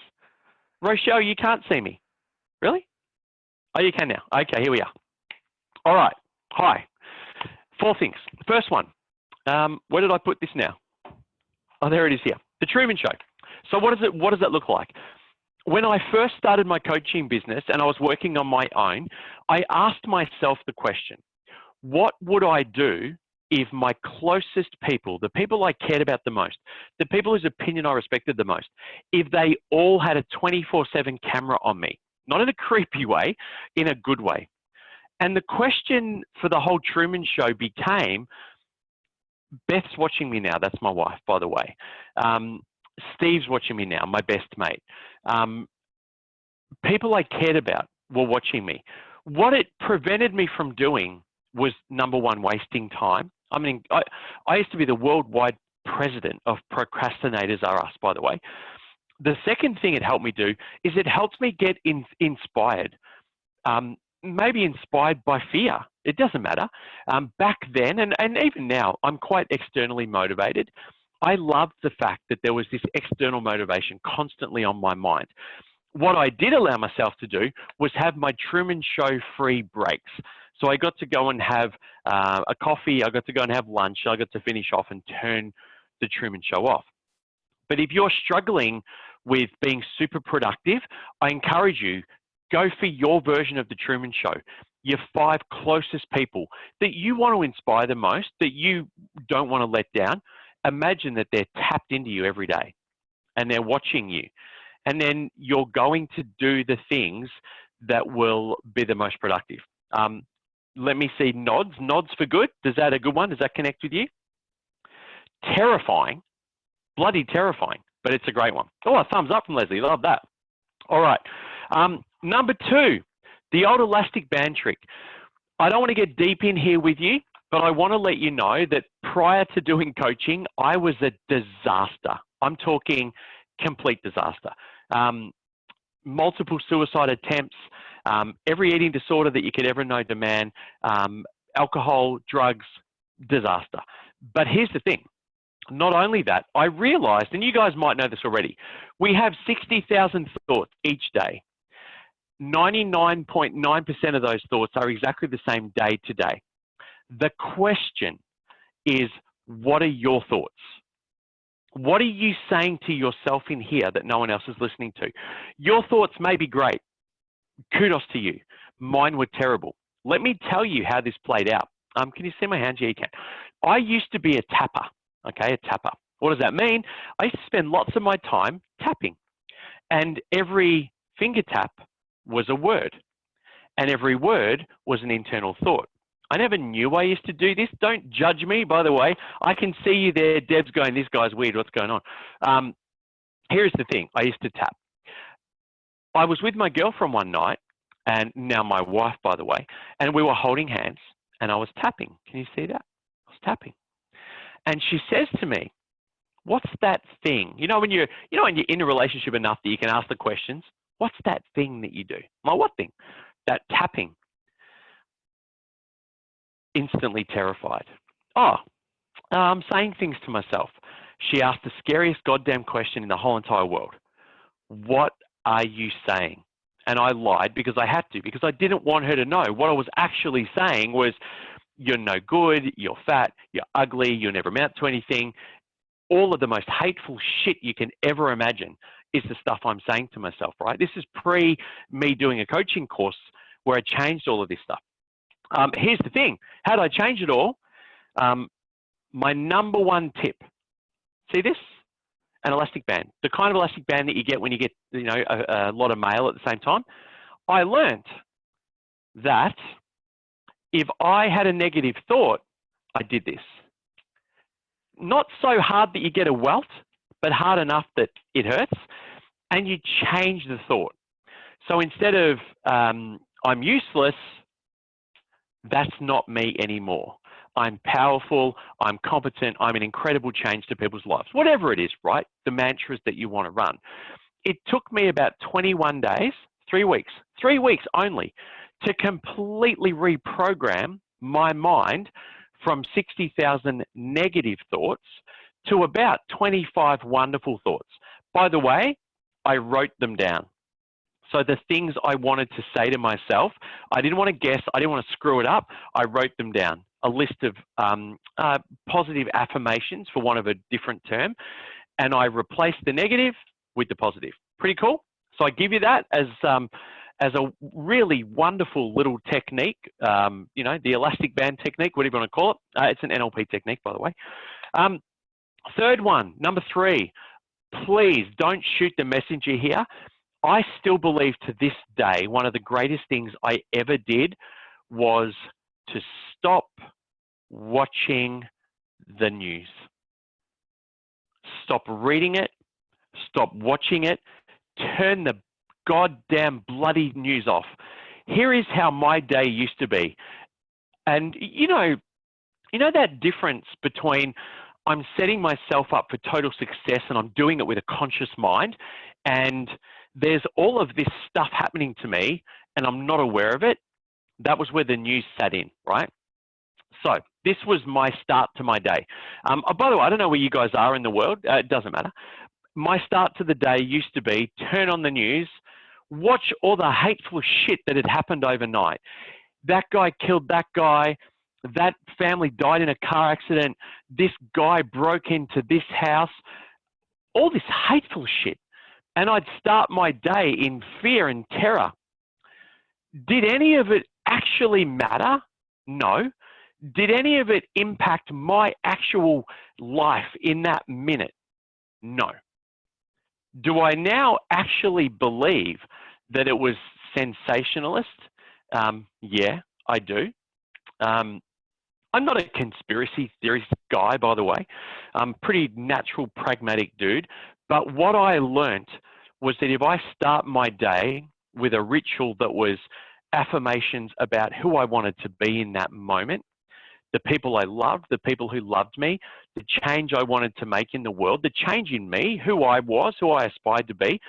Rochelle, you can't see me. Really? Oh, you can now. Okay, here we are. All right. Hi. 4 things. First one. Where did I put this now? Oh, there it is here. The Truman Show. So what does it look like? When I first started my coaching business and I was working on my own, I asked myself the question, what would I do if my closest people, the people I cared about the most, the people whose opinion I respected the most, if they all had a 24/7 camera on me, not in a creepy way, in a good way? And the question for the whole Truman Show became, Beth's watching me now. That's my wife, by the way. Steve's watching me now, my best mate. People I cared about were watching me. What it prevented me from doing was, number one, wasting time. I mean, I used to be the worldwide president of Procrastinators Are Us, by the way. The second thing it helped me do is it helps me get inspired. Maybe inspired by fear. It doesn't matter. Back then, and even now, I'm quite externally motivated. I loved the fact that there was this external motivation constantly on my mind. What I did allow myself to do was have my Truman Show free breaks. So I got to go and have a coffee, I got to go and have lunch, I got to finish off and turn the Truman Show off. But if you're struggling with being super productive, I encourage you, go for your version of the Truman Show. Your 5 closest people that you want to inspire the most, that you don't want to let down. Imagine that they're tapped into you every day and they're watching you. And then you're going to do the things that will be the most productive. Let me see nods. Nods for good. Is that a good one? Does that connect with you? Terrifying. Bloody terrifying. But it's a great one. Oh, a thumbs up from Leslie. Love that. All right. Number 2, the old elastic band trick. I don't want to get deep in here with you, but I want to let you know that prior to doing coaching, I was a disaster. I'm talking complete disaster. Multiple suicide attempts, every eating disorder that you could ever know to man, alcohol, drugs, disaster. But here's the thing. Not only that, I realized, and you guys might know this already, we have 60,000 thoughts each day. 99.9% of those thoughts are exactly the same day to day. The question is, what are your thoughts? What are you saying to yourself in here that no one else is listening to? Your thoughts may be great. Kudos to you. Mine were terrible. Let me tell you how this played out. Can you see my hands? Yeah, you can. I used to be a tapper, okay, a tapper. What does that mean? I used to spend lots of my time tapping, and every finger tap was a word, and every word was an internal thought. I never knew I used to do this. Don't judge me, by the way. I can see you there. Deb's going, this guy's weird. What's going on? Here's the thing. I used to tap. I was with my girlfriend one night, and now my wife, by the way, and we were holding hands, and I was tapping. Can you see that? I was tapping. And she says to me, what's that thing? You know, when you're in a relationship enough that you can ask the questions, what's that thing that you do? My what thing? That tapping. Instantly terrified. Oh, I'm saying things to myself. She asked the scariest goddamn question in the whole entire world. What are you saying? And I lied because I had to, because I didn't want her to know. What I was actually saying was, you're no good, you're fat, you're ugly, you'll never amount to anything. All of the most hateful shit you can ever imagine is the stuff I'm saying to myself, right? This is pre me doing a coaching course where I changed all of this stuff. Here's the thing. How did I change it all? My number one tip. See this? An elastic band. The kind of elastic band that you get when you get, you know, a lot of mail at the same time. I learned that if I had a negative thought, I did this. Not so hard that you get a welt, but hard enough that it hurts, and you change the thought. So instead of I'm useless, that's not me anymore. I'm powerful, I'm competent, I'm an incredible change to people's lives. Whatever it is, right? The mantras that you want to run. It took me about 21 days, 3 weeks only, to completely reprogram my mind from 60,000 negative thoughts to about 25 wonderful thoughts. By the way, I wrote them down. So the things I wanted to say to myself, I didn't want to guess, I didn't want to screw it up. I wrote them down, a list of positive affirmations, for want of a different term, and I replaced the negative with the positive. Pretty cool. So I give you that as a really wonderful little technique, you know, the elastic band technique, whatever you want to call it. It's an NLP technique, by the way. Third one, number 3, please don't shoot the messenger here. I still believe to this day, one of the greatest things I ever did was to stop watching the news. Stop reading it, stop watching it, turn the goddamn bloody news off. Here is how my day used to be. And you know that difference between I'm setting myself up for total success and I'm doing it with a conscious mind, and there's all of this stuff happening to me and I'm not aware of it. That was where the news sat in, right? So this was my start to my day. By the way, I don't know where you guys are in the world. It doesn't matter. My start to the day used to be turn on the news, watch all the hateful shit that had happened overnight. That guy killed that guy. That family died in a car accident. This guy broke into this house. All this hateful shit. And I'd start my day in fear and terror. Did any of it actually matter? No. Did any of it impact my actual life in that minute? No. Do I now actually believe that it was sensationalist? Yeah, I do. I'm not a conspiracy theorist guy, by the way. I'm a pretty natural, pragmatic dude. But what I learned was that if I start my day with a ritual that was affirmations about who I wanted to be in that moment, the people I loved, the people who loved me, the change I wanted to make in the world, the change in me, who I was, who I aspired to be,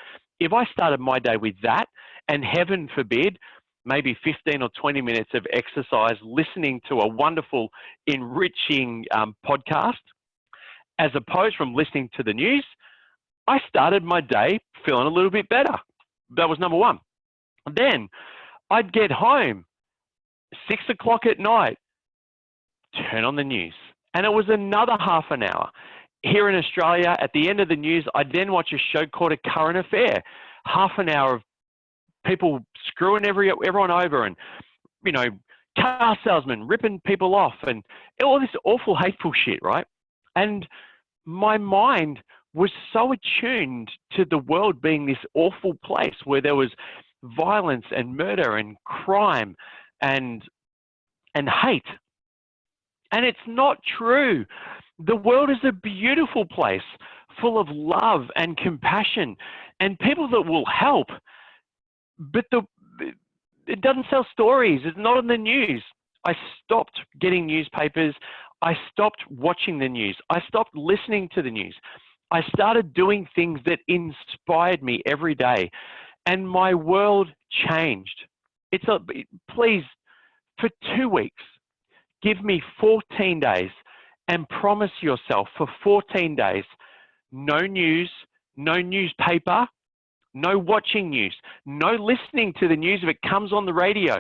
if I started my day with that, and heaven forbid, maybe 15 or 20 minutes of exercise, listening to a wonderful, enriching podcast, as opposed from listening to the news, I started my day feeling a little bit better. That was number one. Then I'd get home, 6 o'clock at night, turn on the news. And it was another half an hour. Here in Australia, at the end of the news, I'd then watch a show called A Current Affair. Half an hour of people screwing everyone over and, you know, car salesmen ripping people off and all this awful, hateful shit, right? And my mind was so attuned to the world being this awful place where there was violence and murder and crime and hate. And it's not true. The world is a beautiful place full of love and compassion and people that will help. But it doesn't sell stories. It's not in the news. I stopped getting newspapers. I stopped watching the news. I stopped listening to the news. I started doing things that inspired me every day. And my world changed. Please, for 2 weeks, give me 14 days and promise yourself for 14 days, no news, no newspaper, no watching news, no listening to the news if it comes on the radio.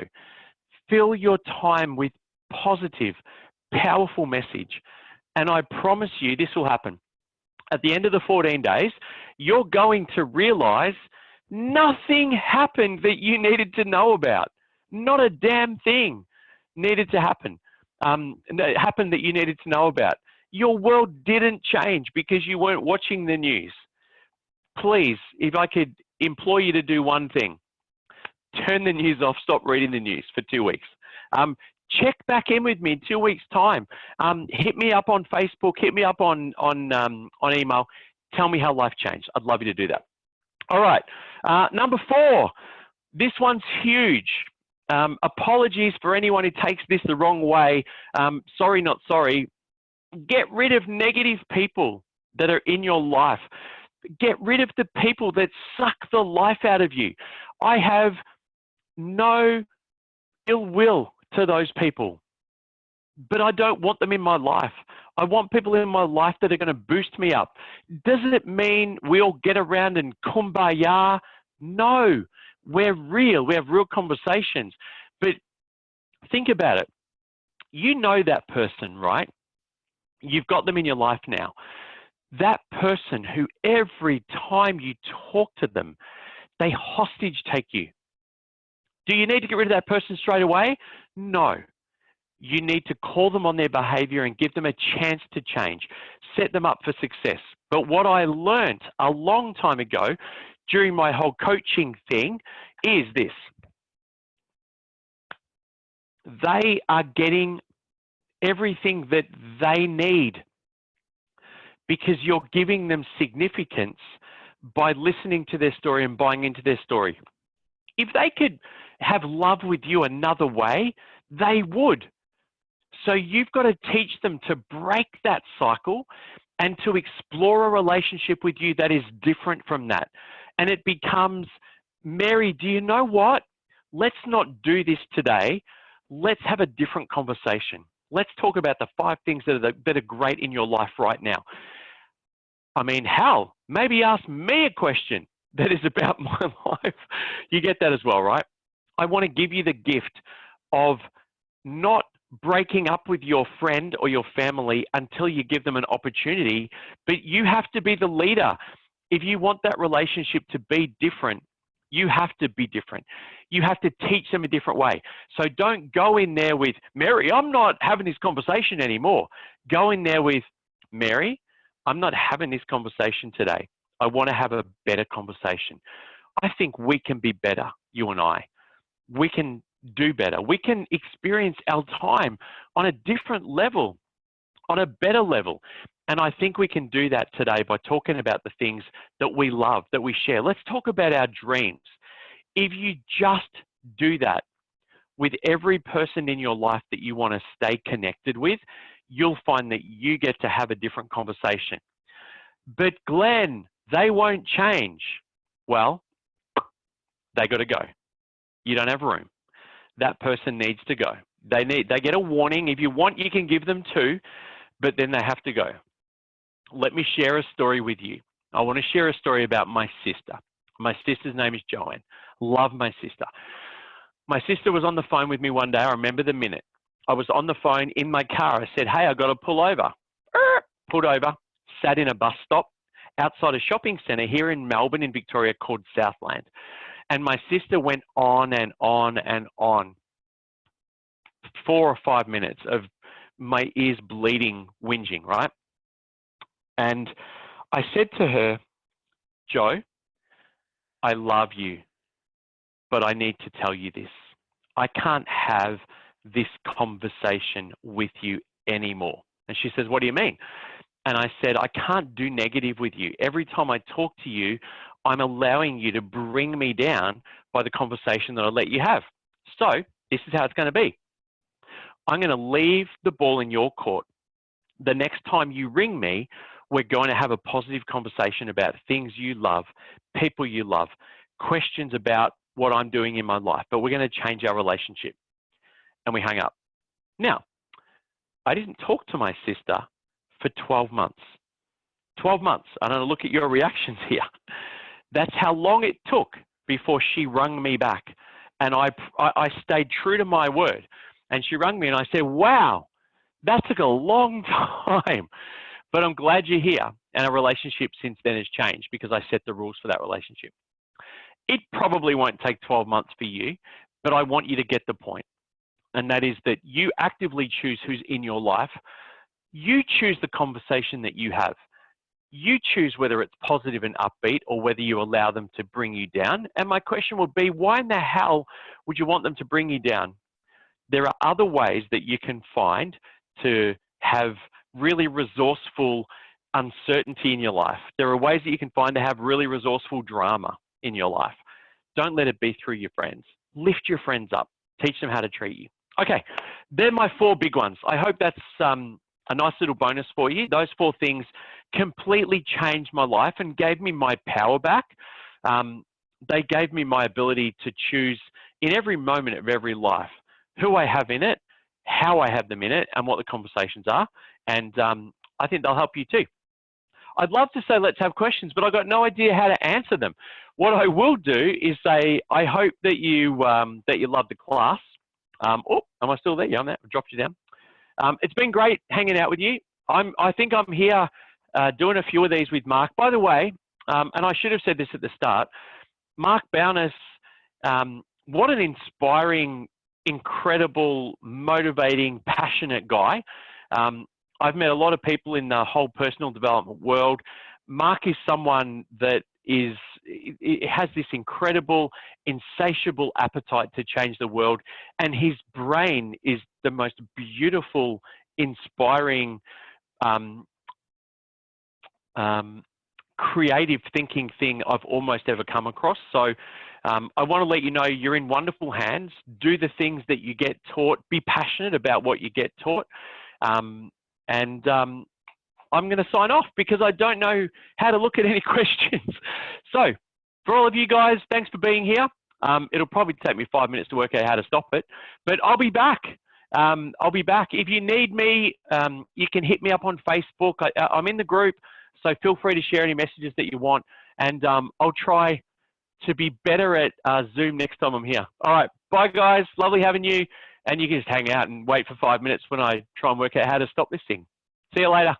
Fill your time with positive, powerful message. And I promise you this will happen. At the end of the 14 days, you're going to realize nothing happened that you needed to know about. Not a damn thing needed to happen. Happened that you needed to know about. Your world didn't change because you weren't watching the news. Please, if I could implore you to do one thing, turn the news off, stop reading the news for 2 weeks. Check back in with me in 2 weeks' time. Hit me up on Facebook, hit me up on email. Tell me how life changed. I'd love you to do that. All right, number 4. This one's huge. Apologies for anyone who takes this the wrong way. Sorry, not sorry. Get rid of negative people that are in your life. Get rid of the people that suck the life out of you. I have no ill will to those people, but I don't want them in my life. I want people in my life that are going to boost me up. Doesn't it mean we all get around and kumbaya? No, we're real. We have real conversations. But think about it. You know that person, right? You've got them in your life now. That person who every time you talk to them, they hostage take you. Do you need to get rid of that person straight away? No. You need to call them on their behavior and give them a chance to change. Set them up for success. But what I learned a long time ago during my whole coaching thing is this. They are getting everything that they need, because you're giving them significance by listening to their story and buying into their story. If they could have love with you another way, they would. So you've got to teach them to break that cycle and to explore a relationship with you that is different from that. And it becomes, Mary, do you know what? Let's not do this today. Let's have a different conversation. Let's talk about the 5 things that are great in your life right now. I mean, hell, maybe ask me a question that is about my life. You get that as well, right? I want to give you the gift of not breaking up with your friend or your family until you give them an opportunity, but you have to be the leader. If you want that relationship to be different, you have to be different. You have to teach them a different way. So don't go in there with, Mary, I'm not having this conversation anymore. Go in there with, Mary, I'm not having this conversation today. I want to have a better conversation. I think we can be better, you and I. We can do better. We can experience our time on a different level, on a better level. And I think we can do that today by talking about the things that we love, that we share. Let's talk about our dreams. If you just do that with every person in your life that you want to stay connected with, you'll find that you get to have a different conversation. But Glen, they won't change. Well, they got to go. You don't have room. That person needs to go. They get a warning. If you want, you can give them 2, but then they have to go. Let me share a story with you. I want to share a story about my sister. My sister's name is Joanne. Love my sister. My sister was on the phone with me one day. I remember the minute. I was on the phone in my car. I said, hey, I got to pull over. Pulled over, sat in a bus stop outside a shopping centre here in Melbourne in Victoria called Southland. And my sister went on and on and on. 4 or 5 minutes of my ears bleeding, whinging, right? And I said to her, Joe, I love you, but I need to tell you this. I can't have this conversation with you anymore. And she says, what do you mean? And I said, I can't do negative with you. Every time I talk to you, I'm allowing you to bring me down by the conversation that I let you have. So this is how it's going to be. I'm going to leave the ball in your court. The next time you ring me, we're going to have a positive conversation about things you love, people you love, questions about what I'm doing in my life, but we're going to change our relationship. And we hung up. Now, I didn't talk to my sister for 12 months. 12 months. I don't know, look at your reactions here. That's how long it took before she rung me back. And I stayed true to my word. And she rung me and I said, wow, that took a long time. But I'm glad you're here. And our relationship since then has changed because I set the rules for that relationship. It probably won't take 12 months for you, but I want you to get the point. And that is that you actively choose who's in your life. You choose the conversation that you have. You choose whether it's positive and upbeat or whether you allow them to bring you down. And my question would be, why in the hell would you want them to bring you down? There are other ways that you can find to have really resourceful uncertainty in your life. There are ways that you can find to have really resourceful drama in your life. Don't let it be through your friends. Lift your friends up. Teach them how to treat you. Okay, they're my 4 big ones. I hope that's a nice little bonus for you. Those 4 things completely changed my life and gave me my power back. They gave me my ability to choose in every moment of every life who I have in it, how I have them in it, and what the conversations are. And I think they'll help you too. I'd love to say let's have questions, but I've got no idea how to answer them. What I will do is say I hope that you love the class. Oh, am I still there? Yeah, I'm there. I've dropped you down. It's been great hanging out with you. I think I'm here doing a few of these with Mark. By the way, and I should have said this at the start, Mark Bowness, what an inspiring, incredible, motivating, passionate guy. I've met a lot of people in the whole personal development world. Mark is someone that has this incredible, insatiable appetite to change the world, and his brain is the most beautiful inspiring creative thinking thing I've almost ever come across. So I want to let you know you're in wonderful hands. Do the things that you get taught. Be passionate about what you get taught. I'm going to sign off because I don't know how to look at any questions. So for all of you guys, thanks for being here. It'll probably take me 5 minutes to work out how to stop it, but I'll be back. I'll be back. If you need me, you can hit me up on Facebook. I'm in the group, so feel free to share any messages that you want, and I'll try to be better at Zoom next time I'm here. All right, bye guys. Lovely having you, and you can just hang out and wait for 5 minutes when I try and work out how to stop this thing. See you later.